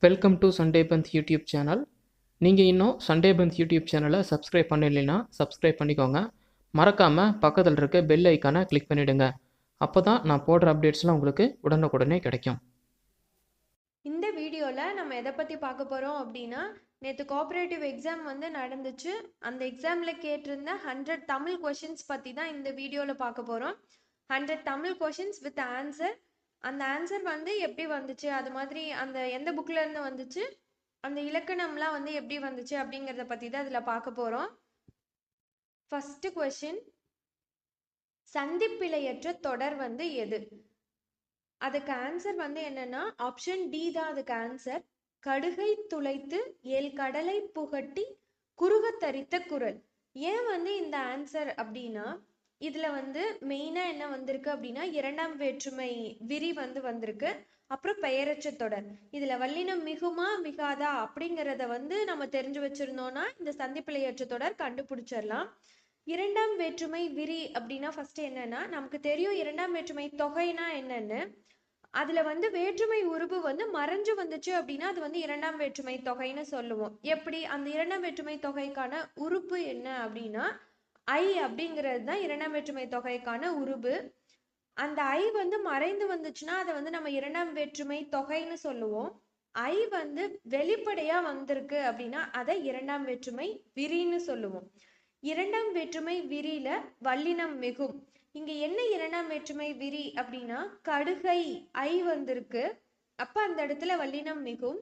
Welcome to Sunday பந்த் YouTube channel. நீங்கள் இன்னும் சண்டே பந்த் யூடியூப் சேனலை சப்ஸ்கிரைப் பண்ணலைன்னா சப்ஸ்கிரைப் பண்ணிக்கோங்க. மறக்காமல் பக்கத்தில் இருக்க பெல் ஐக்கானை கிளிக் பண்ணிவிடுங்க. அப்போ தான் நான் போடுற அப்டேட்ஸ்லாம் உங்களுக்கு உடனுக்குடனே கிடைக்கும். இந்த வீடியோவில் நம்ம எதை பற்றி பார்க்க போகிறோம் அப்படின்னா, நேற்று கோஆப்ரேட்டிவ் எக்ஸாம் நடந்துச்சு. அந்த எக்ஸாமில் கேட்டிருந்த 100 தமிழ் கொஷின்ஸ் பற்றி தான் இந்த வீடியோவில் பார்க்க போகிறோம். 100 தமிழ் கொஷின்ஸ் வித் ஆன்சர். அந்த ஆன்சர் எப்படி வந்துச்சு, அது மாதிரி அந்த எந்த புக்கில் இருந்து வந்துச்சு, அந்த இலக்கணம்லாம் எப்படி வந்துச்சு அப்படிங்கிறத பற்றி தான் இதில் பார்க்க போகிறோம். ஃபஸ்ட்டு கொஷின், சந்திப்பிழையற்ற தொடர் எது? அதுக்கு ஆன்சர் என்னன்னா ஆப்ஷன் டி தான் அதுக்கு ஆன்சர். கடுகை துளைத்து ஏழ் கடலை புகட்டி குறுக தரித்த குரல். ஏன் இந்த ஆன்சர் அப்படின்னா, இதுல மெயினா என்ன வந்திருக்கு அப்படின்னா, இரண்டாம் வேற்றுமை விரி வந்திருக்கு. அப்புறம் பெயரச்ச தொடர். இதுல வல்லினம் மிகுமா மிகாதா அப்படிங்கிறத நம்ம தெரிஞ்சு வச்சிருந்தோம்னா இந்த சந்திப்பிழையற்ற தொடர் கண்டுபிடிச்சிடலாம். இரண்டாம் வேற்றுமை விரி அப்படின்னா ஃபர்ஸ்ட் என்னன்னா, நமக்கு தெரியும் இரண்டாம் வேற்றுமை தொகைனா என்னன்னு. அதுல வேற்றுமை உருபு மறைஞ்சு வந்துச்சு அப்படின்னா அது இரண்டாம் வேற்றுமை தொகைன்னு சொல்லுவோம். எப்படி அந்த இரண்டாம் வேற்றுமை தொகைக்கான உறுப்பு என்ன அப்படின்னா ஐ அப்படிங்கிறது தான் இரண்டாம் வேற்றுமை தொகைக்கான உருபு. அந்த ஐ மறைந்து வந்துச்சுன்னா அதை நம்ம இரண்டாம் வேற்றுமை தொகைன்னு சொல்லுவோம். ஐ வெளிப்படையா வந்திருக்கு அப்படின்னா அதை இரண்டாம் வேற்றுமை விரின்னு சொல்லுவோம். இரண்டாம் வேற்றுமை விரியில வல்லினம் மிகும். இங்க என்ன இரண்டாம் வேற்றுமை விரி அப்படின்னா, கடுகை ஐ வந்திருக்கு, அப்ப அந்த இடத்துல வல்லினம் மிகும்.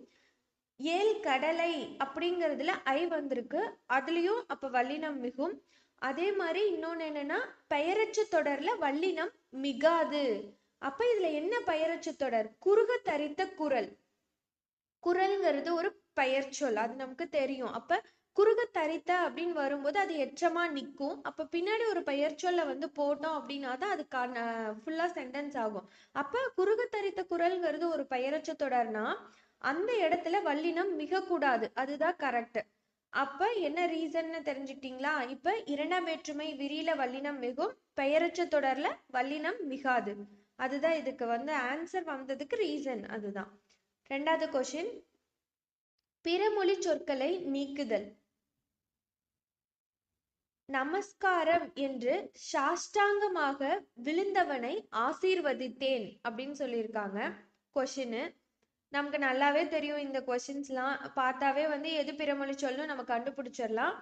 ஏழ் கடலை அப்படிங்கிறதுல ஐ வந்திருக்கு, அதுலயும் அப்ப வல்லினம் மிகும். அதே மாதிரி இன்னொன்னு என்னன்னா, பெயரச்ச தொடர்ல வல்லினம் மிகாது. அப்ப இதுல என்ன பெயரச்ச தொடர்? குறுக தரித்த குரல். குரல்ங்கிறது ஒரு பெயர் சொல், அது நமக்கு தெரியும். அப்ப குறுக தரித்த அப்படின்னு வரும்போது அது எச்சமா நிற்கும். அப்ப பின்னாடி ஒரு பெயர் சொல்ல போட்டோம் அப்படின்னா தான் அதுக்கான ஃபுல்லா சென்டென்ஸ் ஆகும். அப்ப குறுக தரித்த குரல்ங்கிறது ஒரு பெயரச்ச தொடர்னா அந்த இடத்துல வல்லினம் மிக கூடாது, அதுதான் கரெக்ட். அப்ப என்ன ரீசன்னு தெரிஞ்சுக்கிட்டீங்களா? இப்ப இரண்டாம் வேற்றுமை விரியில வல்லினம் மிகும், பெயரச்ச தொடர்ல வல்லினம் மிகாது. அதுதான் இதுக்கு ஆன்சர் வந்ததுக்கு ரீசன். அதுதான். ரெண்டாவது கொஸ்டின், பிறமொழி சொற்களை நீக்குதல். நமஸ்காரம் என்று சாஷ்டாங்கமாக விழுந்தவனை ஆசீர்வதித்தேன் அப்படின்னு சொல்லியிருக்காங்க. கொஷின் நமக்கு நல்லாவே தெரியும். இந்த கொஷின்ஸ்லாம் பார்த்தாவே எது பிறமொழி சொல்லணும் நம்ம கண்டுபிடிச்சிடலாம்.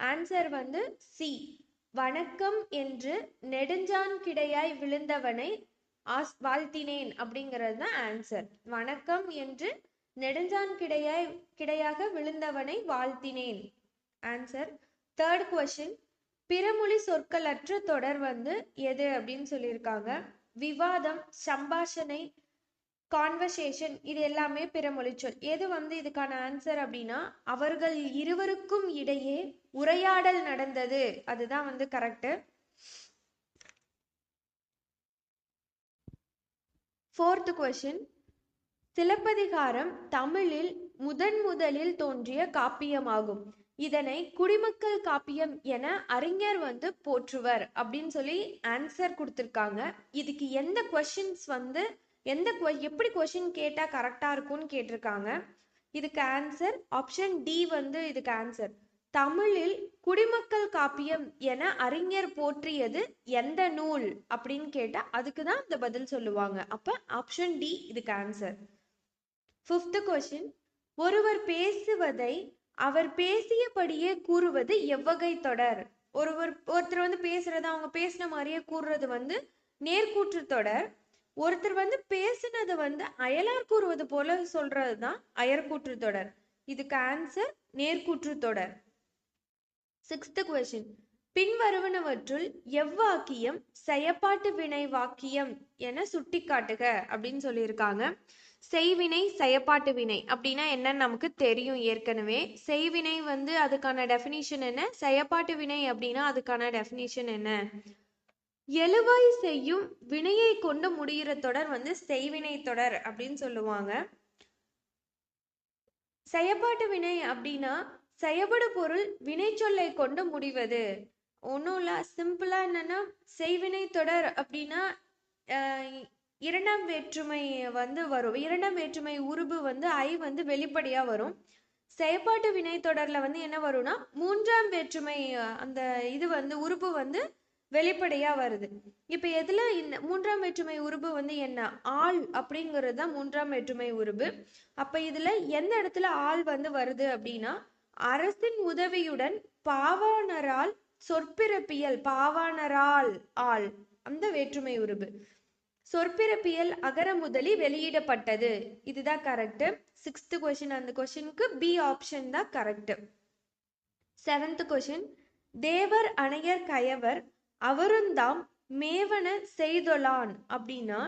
ஆன்சர் சி, வணக்கம் என்று நெடுஞ்சான் கிடையாய் விழுந்தவனை வாழ்த்தினேன் அப்படிங்கிறது தான் ஆன்சர். வணக்கம் என்று நெடுஞ்சான் கிடையாக விழுந்தவனை வாழ்த்தினேன், ஆன்சர். தேர்ட் கொஸ்டின், பிறமொழி சொற்களற்ற தொடர் எது அப்படின்னு சொல்லியிருக்காங்க. விவாதம், சம்பாஷணை, கான்வர்சேஷன், இது எல்லாமே பிறமொழி சொல். எது இதுக்கான ஆன்சர் அப்படின்னா, அவர்கள் இருவருக்கும் இடையே உரையாடல் நடந்தது, அதுதான் கரெக்ட். ஃபோர்த் கொஸ்டின், சிலப்பதிகாரம் தமிழில் முதலில் தோன்றிய காப்பியமாகும். இதனை குடிமக்கள் காப்பியம் என அறிஞர் போற்றுவர் அப்படின்னு சொல்லி ஆன்சர் கொடுத்துருக்காங்க. இதுக்கு எந்த கொஸ்டின்ஸ் எப்படி கொஸ்டின் கேட்டா கரெக்டா இருக்கும்னு கேட்டிருக்காங்க. இதுக்கு ஆன்சர் ஆப்ஷன் டி இதுக்கு ஆன்சர். தமிழில் குடிமக்கள் காப்பியம் என அறிஞர் போற்றியது எந்த நூல் அப்படின்னு கேட்டா அதுக்கு தான் இந்த பதில் சொல்லுவாங்க. அப்ப ஆப்ஷன் டி இதுக்கு ஆன்சர். ஃபிஃப்த் கொஸ்டின், ஒருவர் பேசுவதை அவர் பேசியபடியே கூறுவது எவ்வகை தொடர்? ஒருத்தர் பேசுறத அவங்க பேசின மாதிரியே கூறுறது நேர்கூற்று தொடர். ஒருத்தர் பேசுனது அயலார் கூறுவது போல சொல்றதுதான் அயர்கூற்று தொடர். இதுக்கு ஆன்சர் நேர்கூற்று தொடர். சிக்ஸ்த் கொஸ்டின், பின்வருவனவற்றுள் எவ்வாக்கியம் செயப்பாட்டு வினை வாக்கியம் என சுட்டிக்காட்டுக அப்படின்னு சொல்லியிருக்காங்க. செய்வினை செயப்பாட்டு வினை அப்படின்னா என்னன்னு நமக்கு தெரியும் ஏற்கனவே. செய்வினை அதுக்கான டெஃபினிஷன் என்ன, செயப்பாட்டு வினை அப்படின்னா அதுக்கான டெஃபினிஷன் என்ன? எழுவாய் செய்யும் வினையை கொண்டு முடிகிற தொடர் செய்வினை தொடர் அப்படின்னு சொல்லுவாங்க. செயப்பாட்டு வினை அப்படின்னா செயப்படு பொருள் வினை சொல்லை கொண்டு முடிவது. ஒன்றும் இல்லை, சிம்பிளா என்னன்னா செய்வினை தொடர் அப்படின்னா இரண்டாம் வேற்றுமை வந்து வரும். இரண்டாம் வேற்றுமை உருபு வந்து ஐ வந்து வெளிப்படையா வரும். செயற்பாட்டு வினை தொடர்ல வந்து என்ன வரும்னா மூன்றாம் வேற்றுமை அந்த இது வந்து உருபு வந்து வெளிப்படையா வருது. இப்ப எதுல இந்த மூன்றாம் வேற்றுமை உருபு வந்து என்ன? ஆள் அப்படிங்கிறது தான் மூன்றாம் வேற்றுமை உருபு. அப்ப இதுல எந்த இடத்துல ஆள் வந்து வருது அப்படின்னா, அரசின் உதவியுடன் பாவாணரால் சொற்பிறப்பியல், பாவாணரால் ஆள், அந்த வேற்றுமை உருபு. சொற்பிறப்பியல் அகர முதலி வெளியிடப்பட்டது. இதுதான் கரெக்ட். 6th கொஸ்டின், அந்த கொஸ்டினுக்கு பி ஆப்ஷன் தான் கரெக்ட். 7th கொஸ்டின், தேவர் அணையர் கயவர் அவருந்தாம் மேவன செய்தொலான் அப்படின்னா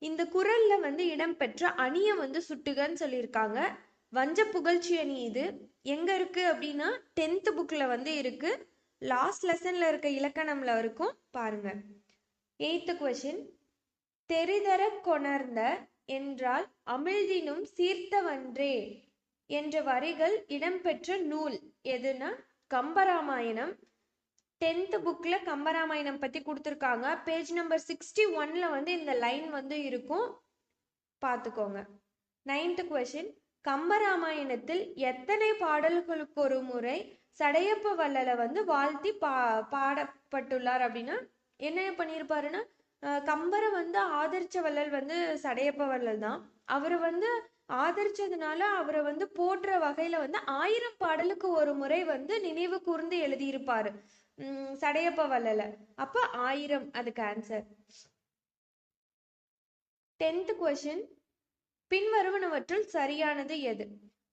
இந்த குறள்ல வந்து இடம்பெற்ற அணியை வந்து சுட்டுகன்னு சொல்லியிருக்காங்க. வஞ்ச புகழ்ச்சி அணி இது எங்க இருக்கு அப்படின்னா 10th புக்ல வந்து இருக்கு. லாஸ்ட் லெசன்ல இருக்க இலக்கணம்ல இருக்கும் பாருங்க. 8th கொஸ்டின், தெரிதர கொணர்ந்த என்றால் அமிழ்தினும் சீர்த்தவன்றே என்ற வரிகள் இடம்பெற்ற நூல் எதுனா கம்பராமாயணம். 10th புக்ல கம்பராமாயணம் பத்தி கொடுத்துருக்காங்க. பேஜ் நம்பர் 61ல வந்து இந்த லைன் வந்து இருக்கும், பார்த்துக்கோங்க. 9th கொஸ்டின், கம்பராமாயணத்தில் எத்தனை பாடல்களுக்கு ஒரு முறை சடையப்ப வள்ளலை வந்து வாழ்த்தி பாடப்பட்டுள்ளார் அப்படின்னா என்ன பண்ணியிருப்பாருன்னா, கம்பரை வந்து ஆதரிச்ச வள்ளல் வந்து சடையப்ப வள்ளல் தான். அவரை வந்து ஆதரிச்சதுனால அவரை வந்து போற்ற வகையில வந்து 1000 பாடலுக்கு ஒரு முறை வந்து நினைவு கூர்ந்து எழுதியிருப்பாரு சடையப்ப வள்ளல. அப்ப 1000 அதுக்கு ஆன்சர். 10th கொஸ்டின், பின்வருவனவற்றுள் சரியானது எது?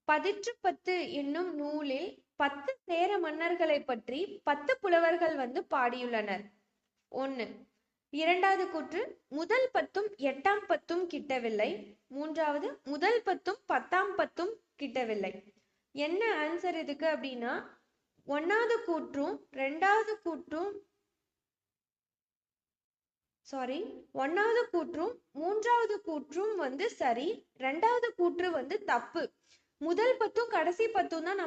10 என்னும் நூலில் 10 சேர மன்னர்களை பற்றி 10 புலவர்கள் வந்து பாடியுள்ளனர். 1. இரண்டாவது கூற்று, முதல் 10ம் 8ஆம் 10ம் கிட்டவில்லை. 3வது, முதல் 10ம் 10ஆம் 10ம் கிட்டவில்லை. என்ன ஆன்சர் இதுக்கு அப்படின்னா 1வது கூற்றும் 2வது கூற்றும் 1வது கூற்றும் 3வது கூற்றும் வந்து சரி, 2வது கூற்று வந்து தப்பு. முதல் 10ம் கடைசி 10ம் தான்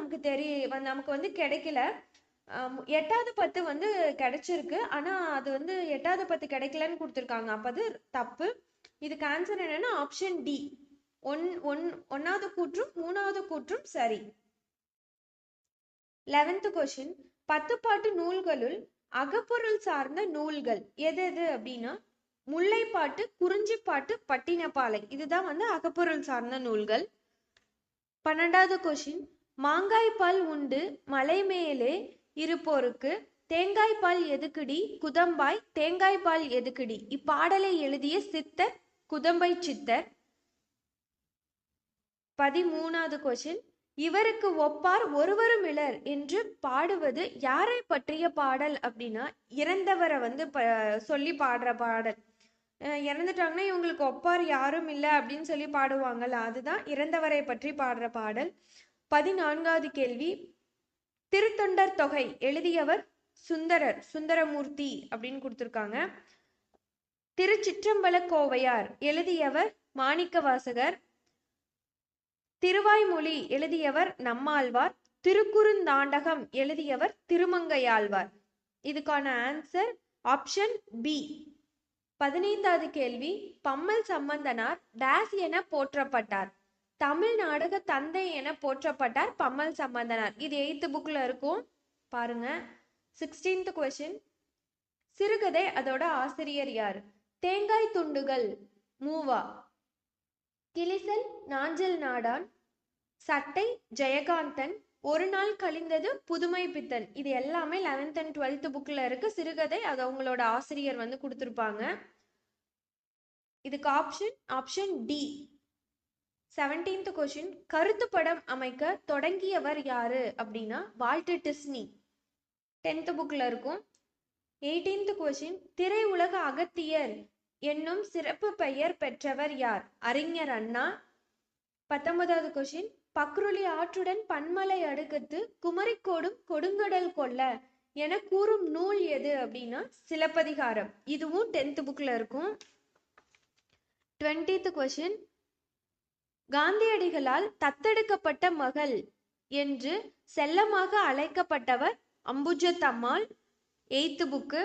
நமக்கு வந்து கிடைக்கல. 8வது 10 வந்து கிடைச்சிருக்கு, ஆனா அது வந்து 8வது 10 கிடைக்கலன்னு கொடுத்துருக்காங்க. அப்ப அது தப்பு. இதுக்கு ஆன்சர் என்னன்னா ஆப்ஷன் டி, 1வது கூற்றும் 3வது கூற்றும் சரி. 11th கொஸ்டின், 10 பாட்டு நூல்களுள் அகப்பொருள் சார்ந்த நூல்கள் எது எது அப்படின்னா முல்லைப்பாட்டு, குறிஞ்சிப்பாட்டு, பட்டினப்பாலை, இதுதான் வந்து அகப்பொருள் சார்ந்த நூல்கள். 12வது கொஸ்டின், மாங்காய்பால் உண்டு மலை மேலே இருப்போருக்கு தேங்காய்பால் எதுக்குடி குதம்பாய் தேங்காய்பால் எதுக்குடி இப்பாடலை எழுதிய சித்தர் குதம்பை சித்தர். 13வது கொஸ்டின், இவருக்கு ஒப்பார் ஒருவரும் இலர் என்று பாடுவது யாரை பற்றிய பாடல் அப்படின்னா இறந்தவரை வந்து சொல்லி பாடுற பாடல். இறந்துட்டாங்கன்னா இவங்களுக்கு ஒப்பார் யாரும் இல்லை அப்படின்னு சொல்லி பாடுவாங்கல்ல, அதுதான் இறந்தவரை பற்றி பாடுற பாடல். 14வது கேள்வி, திருத்தொண்டர் தொகை எழுதியவர் சுந்தரமூர்த்தி அப்படின்னு கொடுத்துருக்காங்க. திருச்சிற்றம்பல கோவையார் எழுதியவர் மாணிக்கவாசகர். திருவாய்மொழி எழுதியவர் நம்மாழ்வார். திருக்குறுந்தாண்டகம் எழுதியவர் திருமங்கையாழ்வார். இதுக்கான ஆன்சர் ஆப்ஷன் பி. 15வது கேள்வி, பம்மல் சம்பந்தனார் டேஸ் என போற்றப்பட்டார். தமிழ் நாடக தந்தை என போற்றப்பட்டார் பம்மல் சம்பந்தனார். இது 8th புக்ல இருக்கும் பாருங்க. 16th கொஸ்டின், சிறுகதை அதோட ஆசிரியர் யார்? தேங்காய் துண்டுகள் மூவா, கிளிசல் நாஞ்சல் நாடான், சட்டை ஜெயகாந்தன், ஒரு நாள் கழிந்தது புதுமை பித்தன். இது எல்லாமே 11th and 12th புக்ல இருக்கு சிறுகதை. அது அவங்களோட ஆசிரியர் வந்து கொடுத்துருப்பாங்க. இதுக்கு ஆப்ஷன் டி. 17th கொஸ்டின், கருத்து படம் அமைக்க தொடங்கியவர் யாரு அப்படின்னா வால்ட் டிஸ்னி. 10th புக்ல இருக்கும். 18th கொஸ்டின், திரை உலக அகத்தியர் என்னும் சிறப்பு பெயர் பெற்றவர் யார்? அறிஞர் அண்ணா. 19வது கொஸ்டின், பக்ருளி ஆற்றுடன் பன்மலை அடுக்கத்து குமரிக்கோடும் கொடுங்கடல் கொல்ல என கூறும் நூல் எது அப்படின்னா சிலப்பதிகாரம். இதுவும் 10th புக்ல இருக்கும். 20th கொஸ்டின், காந்தியடிகளால் தத்தெடுக்கப்பட்ட மகள் என்று செல்லமாக அழைக்கப்பட்டவர் அம்புஜத்தம்மாள். 8th book.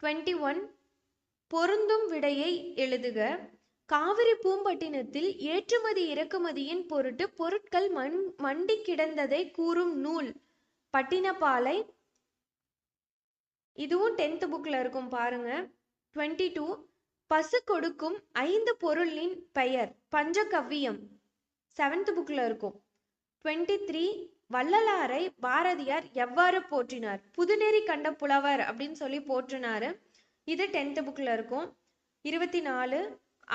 21, பொருந்தும் விடையை எழுதுக. காவிரி பூம்பட்டினத்தில் ஏற்றுமதி இறக்குமதியின் பொருட்டு பொருட்கள் மண்டி கிடந்ததை கூறும் நூல் பட்டினப்பாலை. இதுவும் 10th புக்ல இருக்கும் பாருங்க. 22 பசு கொடுக்கும் 5 பொருளின் பெயர் பஞ்சகவ்வியம் 7th புக்ல இருக்கும். 23 வள்ளலாரை பாரதியார் எவ்வாறு போற்றினார்? புதுநெறி கண்ட புலவர் அப்படின்னு சொல்லி போற்றினாரு. இது 10th புக்ல இருக்கும். 24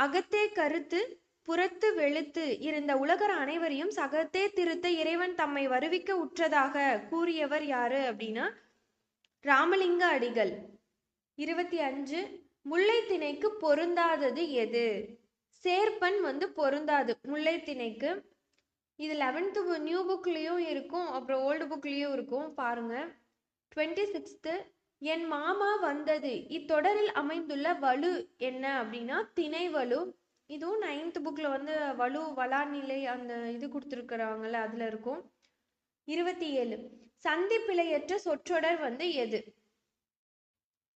அகத்தே கருத்து புறத்து வெளுத்து இருந்த உலகர் அனைவரையும் சகத்தே திருத்த இறைவன் தம்மை வருவிக்க உற்றதாக கூறியவர் யாரு அப்படின்னா ராமலிங்க அடிகள். 25 முல்லை திணைக்கு பொருந்தாதது எது? சேர்ப்பன் பொருந்தாது முல்லை திணைக்கு. இது 11th நியூ புக்லயும் இருக்கும், அப்புறம் ஓல்டு புக்லயும் இருக்கும் பாருங்க. 26 என் மாமா வந்தது இத்தொடரில் அமைந்துள்ள வலு என்ன அப்படின்னா திணை வலு. இதுவும் 9th புக்ல வலு வளாநிலை அந்த இது கொடுத்துருக்குறாங்கல்ல அதுல இருக்கும். 27 சந்தி பிழையற்ற சொற்றொடர் எது?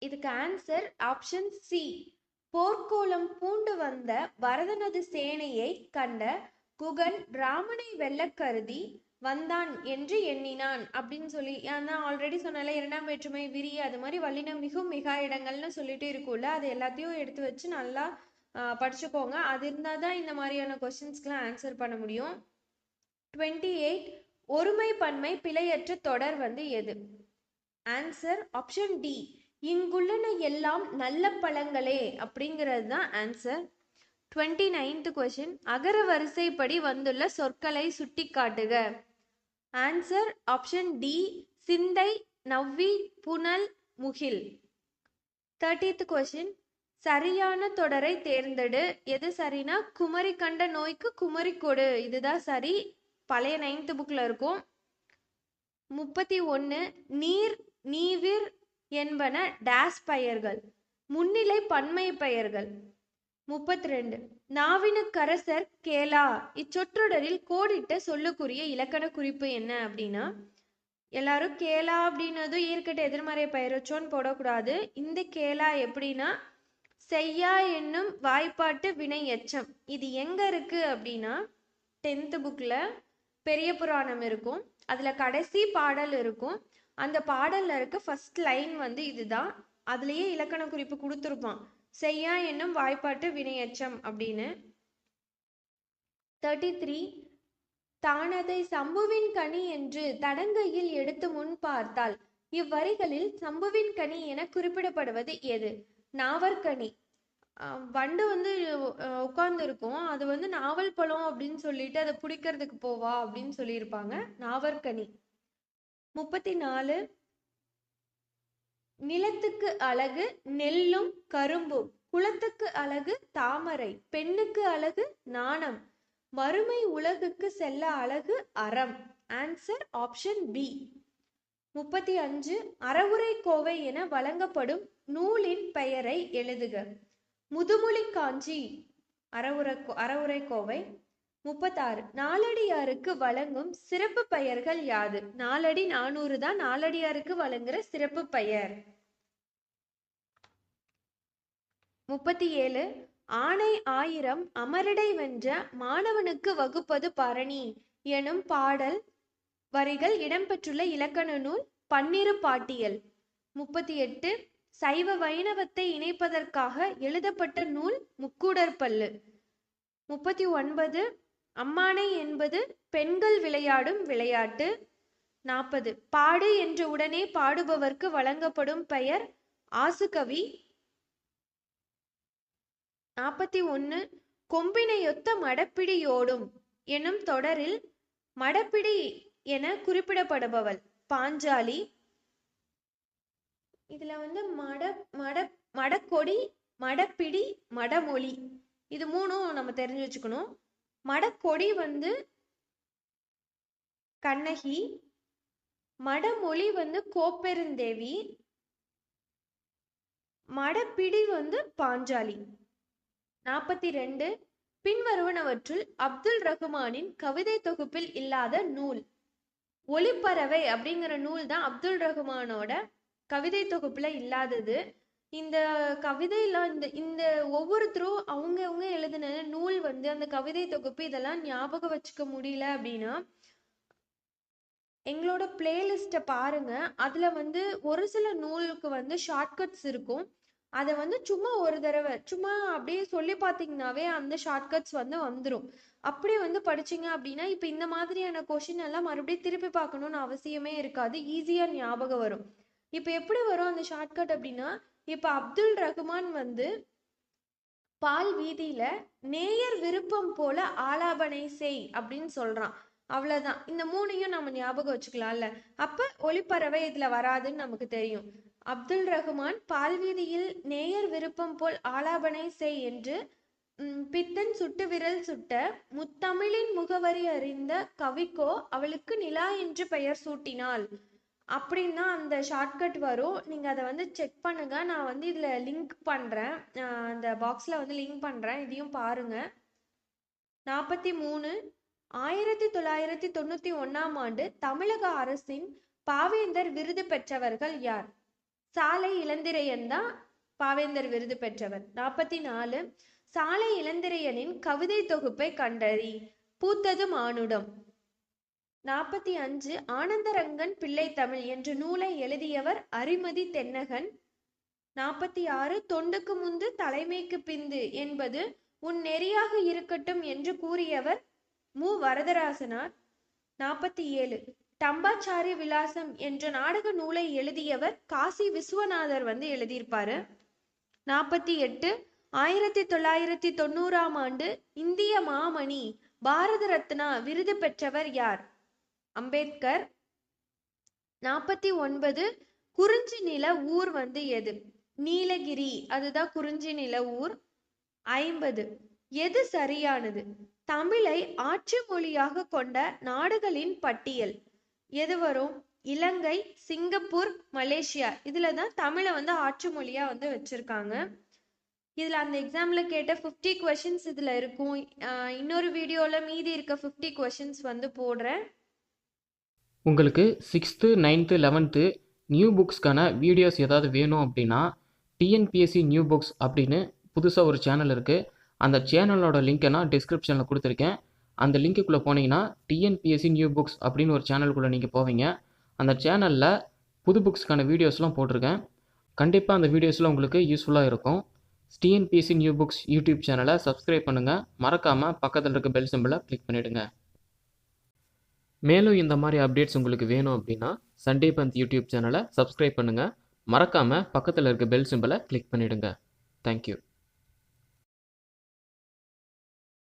இதுக்கு ஆன்சர் ஆப்ஷன் சி. போர்க்கோலம் பூண்டு வந்த பரதனது சேனையை கண்ட குகன் ராமனை வெல்ல கருதி வந்தான் என்று எண்ணினான் அப்படின்னு சொல்லி. ஏன்னா ஆல்ரெடி சொன்னால 2ஆம் வேற்றுமை விரி அது மாதிரி வல்லினம் மிகும் மிகா இடங்கள்னு சொல்லிட்டு இருக்கும்ல, அது எல்லாத்தையும் எடுத்து வச்சு நல்லா படிச்சுக்கோங்க. அது இருந்தால் தான் இந்த மாதிரியான கொஸ்டின்ஸ்க்குலாம் ஆன்சர் பண்ண முடியும். 28 ஒருமை பன்மை பிழையற்ற தொடர் எது? Answer option D. இங்குள்ளன எல்லாம் நல்ல பழங்களே அப்படிங்கிறது தான் ஆன்சர். 29th கொஸ்டின் அகர வரிசைப்படி வந்துள்ள சொற்களை சுட்டி காட்டுக. Answer option D. சிந்தை நவ்வி புனல் முகில். 30th கொஸ்டின் சரியான தொடரை தேர்ந்தெடு. எது சரினா குமரி கண்ட நோய்க்கு குமரி கொடு, இதுதான் சரி. பழைய 9th புக்ல இருக்கும். 31 நீர் நீவிர் என்பன டேஸ் பெயர்கள் முன்னிலை பன்மை பெயர்கள். 32 நாவினுக்கரசர் கேளா இச்சொற்றொடரில் கோடிட்ட சொல்லுக்குரிய இலக்கண குறிப்பு என்ன அப்படின்னா எல்லாரும் கேளா அப்படின்னதும் ஈர்க்கட்ட எதிர்மறை பெயரச்சோன்னு போடக்கூடாது. இந்த கேளா எப்படின்னா செய்யா என்னும் வாய்ப்பாட்டு வினை எச்சம். இது எங்க இருக்கு அப்படின்னா 10th புக்ல பெரிய புராணம் இருக்கும், அதுல கடைசி பாடல் இருக்கும். அந்த பாடல்ல இருக்க ஃபர்ஸ்ட் லைன் இதுதான். அதுலயே இலக்கண குறிப்பு கொடுத்துருப்பான், செய்யா என்னும் வாய்ப்பாட்டு வினையச்சம் அப்படின்னு. 33 தானதை சம்புவின் கனி என்று தடங்கையில் எடுத்து முன் பார்த்தால் இவ்வரிகளில் சம்புவின் கனி என குறிப்பிடப்படுவது எது? நாவற்கனி. வண்டு உட்கார்ந்து இருக்கும், அது நாவல் பழம் அப்படின்னு சொல்லிட்டு அதை பிடிக்கிறதுக்கு போவா அப்படின்னு சொல்லியிருப்பாங்க, நாவற்கனி. 34 நிலத்துக்கு அழகு நெல்லும் கரும்பும், குலத்துக்கு அழகு தாமரை, பெண்ணுக்கு அழகு நாணம், வறுமை உலகுக்கு செல்ல அழகு அறம். Answer option B. 35 அறவுரை கோவை என வழங்கப்படும் நூலின் பெயரை எழுதுக. முதுமொழி காஞ்சி அறவுரை கோவை. 36 நாலடியாருக்கு வழங்கும் சிறப்பு பெயர்கள் யாது? நாலடி 400 தான் நாலடியாருக்கு வழங்குற சிறப்பு பெயர். 37 ஆணை 1000 அமரடை வென்ற மாணவனுக்கு வகுப்பது பரணி எனும் பாடல் வரிகள் இடம்பெற்றுள்ள இலக்கண நூல் பன்னிரு பாட்டியல். 38 சைவ வைணவத்தை இணைப்பதற்காக எழுதப்பட்ட நூல் முக்கூடற்பள்ளு. 39 அம்மானை என்பது பெண்கள் விளையாடும் விளையாட்டு. 40 பாடு என்ற உடனே பாடுபவர்க்கு வழங்கப்படும் பெயர் ஆசுகவி. 41 கொம்பினையொத்த மடப்பிடியோடும் எனும் தொடரில் மடப்பிடி என குறிப்பிடப்படுபவள் பாஞ்சாலி. இதுல மடக்கொடி மடப்பிடி மடமொழி இது மூணும் நம்ம தெரிஞ்சு வச்சுக்கணும். மடக்கொடி கண்ணகி, மடமொழி கோப்பெருந்தேவி, மடப்பிடி பாஞ்சாலி. 42 பின்வருவனவற்றுள் அப்துல் ரஹ்மானின் கவிதை தொகுப்பில் இல்லாத நூல். ஒளிப்பறவை அப்படிங்கிற நூல் தான் அப்துல் ரஹ்மானோட கவிதை தொகுப்புல இல்லாதது. இந்த கவிதைலாம் இந்த இந்த ஒவ்வொருத்தரும் அவங்கவங்க எழுதின நூல் வந்து அந்த கவிதை தொகுப்பு இதெல்லாம் ஞாபகம் வச்சுக்க முடியல அப்படின்னா எங்களோட பிளேலிஸ்ட்டை பாருங்க. அதுல வந்து ஒரு சில நூலுக்கு வந்து ஷார்ட்கட்ஸ் இருக்கும். அதை வந்து சும்மா ஒரு தடவை சும்மா அப்படியே சொல்லி பார்த்தீங்கன்னாவே அந்த ஷார்ட்கட்ஸ் வந்து வந்துடும். அப்படி வந்து படிச்சீங்க அப்படின்னா இப்போ இந்த மாதிரியான கொஷின் எல்லாம் மறுபடியும் திருப்பி பார்க்கணும்னு அவசியமே இருக்காது. ஈஸியாக ஞாபகம் வரும். இப்போ எப்படி வரும் அந்த ஷார்ட்கட் அப்படின்னா, இப்போ அப்துல் ரஹ்மான் வந்து பால் வீதியில நேயர் விருப்பம் போல ஆலாபனை செய் அப்படின்னு சொல்றான். அவ்வளவுதான். இந்த மூணையும் நம்ம ஞாபகம் வச்சுக்கலாம்ல. அப்ப ஒளிப்பறவை இதுல வராதுன்னு நமக்கு தெரியும். அப்துல் ரஹ்மான் பால் வீதியில் நேயர் விருப்பம் போல் ஆலாபனை செய் என்று பித்தன் சுட்டு விரல் சுட்ட முத்தமிழின் முகவரி அறிந்த கவிக்கோ அவளுக்கு நிலா என்று பெயர் சூட்டினாள் அப்படின்னா அந்த ஷார்ட்கட் வரும். நீங்கள் அதை வந்து செக் பண்ணுங்க. நான் வந்து இதில் லிங்க் பண்ணுறேன். அந்த பாக்ஸில் வந்து லிங்க் பண்ணுறேன். இதையும் பாருங்க. 43 1991ஆம் ஆண்டு தமிழக அரசின் பாவேந்தர் விருது பெற்றவர்கள் யார்? சாலை இளந்திரையன் தான் பாவேந்தர் விருது பெற்றவர். 44 சாலை இளந்திரையனின் கவிதை தொகுப்பை கண்டறி. பூத்தது மானுடம். 45 ஆனந்தரங்கன் பிள்ளை தமிழ் என்ற நூலை எழுதியவர் அரிமதி தென்னகன். 46 தொண்டுக்கு முந்து தலைமைக்கு பிந்து என்பது உன் நெறியாக இருக்கட்டும் என்று கூறியவர் மு வரதராசனார். 47 டம்பாச்சாரி விலாசம் என்ற நாடக நூலை எழுதியவர் காசி விஸ்வநாதர் வந்து எழுதியிருப்பாரு. 48 1990ஆம் ஆண்டு இந்திய மாமணி பாரத ரத்னா விருது பெற்றவர் யார்? அம்பேத்கர். 49 குறிஞ்சி நில ஊர் வந்து எது? நீலகிரி, அதுதான் குறிஞ்சி நில ஊர். 50 எது சரியானது? தமிழை ஆட்சி மொழியாக கொண்ட நாடுகளின் பட்டியல் எது வரும்? இலங்கை, சிங்கப்பூர், மலேசியா. இதுல தான் தமிழை வந்து ஆட்சி மொழியா வந்து வச்சிருக்காங்க. இதுல அந்த எக்ஸாம்ல கேட்ட 50 கொஸ்டின்ஸ் இதுல இருக்கும். இன்னொரு வீடியோல மீதி இருக்க 50 கொஸ்டின்ஸ் வந்து போடுறேன். உங்களுக்கு 6th 9th 11th new புக்ஸ்க்கான videos ஏதாவது வேணும் அப்படின்னா டிஎன்பிஎஸ்சி நியூ புக்ஸ் அப்படின்னு புதுசாக ஒரு சேனல் இருக்குது. அந்த சேனலோட லிங்க்கை நான் டிஸ்கிரிப்ஷனில் கொடுத்துருக்கேன். அந்த லிங்க்குள்ளே போனீங்கன்னா டிஎன்பிஎஸ்சி நியூ புக்ஸ் அப்படின்னு ஒரு சேனலுக்குள்ளே நீங்கள் போவீங்க. அந்த சேனலில் புது புக்ஸ்க்கான வீடியோஸ்லாம் போட்டிருக்கேன். கண்டிப்பாக அந்த வீடியோஸில் உங்களுக்கு யூஸ்ஃபுல்லாக இருக்கும். டிஎன்பிஎஸ்சி நியூ புக்ஸ் யூடியூப் சேனலை சப்ஸ்கிரைப் பண்ணுங்கள். மறக்காமல் பக்கத்தில் இருக்க பெல் சிம்பிளை கிளிக் பண்ணிவிடுங்க. மேலும் இந்த மாதிரி அப்டேட்ஸ் உங்களுக்கு வேணும் அப்படின்னா சண்டே பந்த் யூடியூப் சேனலை சப்ஸ்கிரைப் பண்ணுங்கள். மறக்காமல் பக்கத்தில் இருக்க பெல் சிம்பிளை கிளிக் பண்ணிவிடுங்க. தேங்க்யூ.